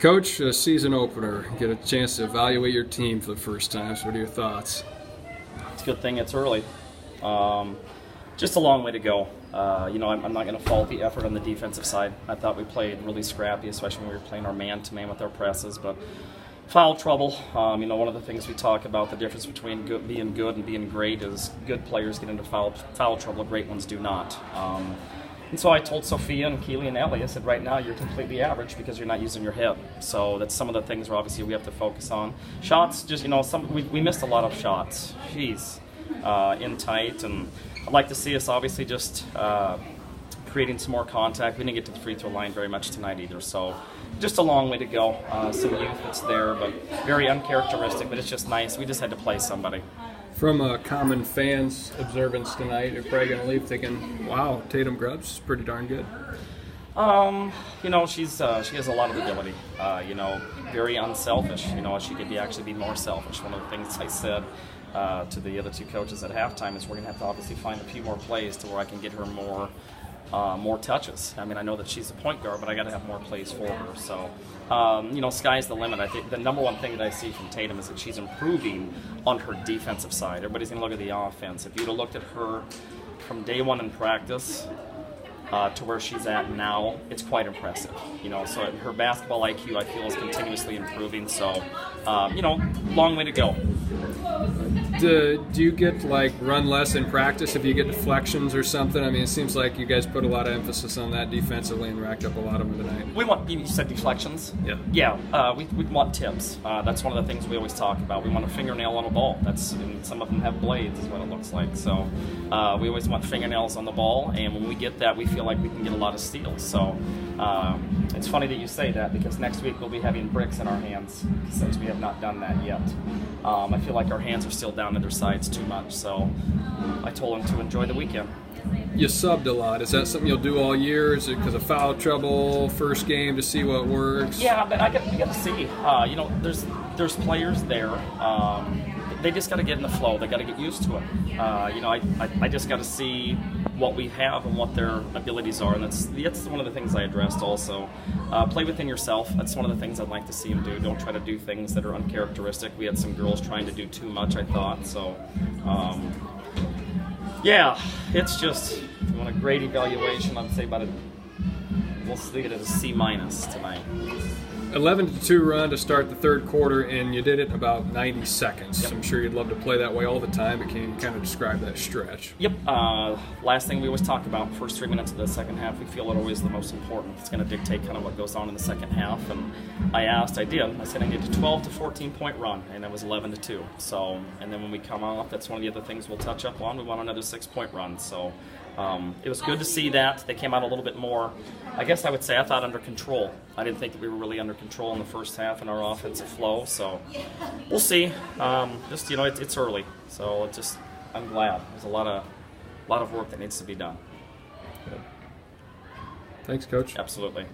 Coach, a season opener, get a chance to evaluate your team for the first time. So what are your thoughts? It's a good thing it's early. Just a long way to go. I'm not going to fault the effort on the defensive side. I thought we played really scrappy, especially when we were playing our man-to-man with our presses. But foul trouble, one of the things we talk about, the difference between being good and being great is good players get into foul trouble, great ones do not. And so I told Sophia and Keely and Ellie, I said, right now you're completely average because you're not using your head. So that's some of the things where obviously we have to focus on. Shots, just, we missed a lot of shots. Jeez. In tight, and I'd like to see us obviously just creating some more contact. We didn't get to the free throw line very much tonight either, so just a long way to go. Some youth that's there, but very uncharacteristic, but it's just nice. We just had to play somebody. From a common fan's observance tonight, you're probably going to leave thinking, wow, Tatum Grubs is pretty darn good. She has a lot of ability. Very unselfish. She could actually be more selfish. One of the things I said to the other two coaches at halftime is we're going to have to obviously find a few more plays to where I can get her more touches. I mean, I know that she's a point guard, but I got to have more plays for her. So, sky's the limit. I think the number one thing that I see from Tatum is that she's improving on her defensive side. Everybody's going to look at the offense. If you'd have looked at her from day one in practice to where she's at now, it's quite impressive. So her basketball IQ, I feel, is continuously improving. So, long way to go. Do you get run less in practice if you get deflections or something? I mean, it seems like you guys put a lot of emphasis on that defensively and racked up a lot of them tonight. You said deflections? Yeah. Yeah, we want tips. That's one of the things we always talk about. We want a fingernail on a ball. And some of them have blades is what it looks like. So we always want fingernails on the ball, and when we get that, we feel like we can get a lot of steals. So it's funny that you say that because next week we'll be having bricks in our hands since we have not done that yet. I feel like our hands are still down to their sides too much, so I told them to enjoy the weekend. You subbed a lot. Is that something you'll do all year? Is it because of foul trouble, first game to see what works? Yeah, but you got to see. There's players there. They just got to get in the flow. They got to get used to it. I just got to see what we have and what their abilities are, and that's one of the things I addressed also. Play within yourself. That's one of the things I'd like to see them do. Don't try to do things that are uncharacteristic. We had some girls trying to do too much, I thought. So, it's just, if you want a grade evaluation, I'd say we'll see it as a C- tonight. 11-2 run to start the third quarter, and you did it in about 90 seconds. Yep. I'm sure you'd love to play that way all the time, but can you kind of describe that stretch? Yep. Last thing we always talk about, first 3 minutes of the second half, we feel it always the most important. It's going to dictate kind of what goes on in the second half. And I said I need a 12 to 14-point run, and it was 11-2. So, and then when we come off, that's one of the other things we'll touch up on. We want another 6-point run. So it was good to see that. They came out a little bit more, I guess I would say, I thought under control. I didn't think that we were really under control in the first half in our offensive flow. So we'll see. It's early. So I'm glad. There's a lot of work that needs to be done. Good. Thanks, Coach. Absolutely.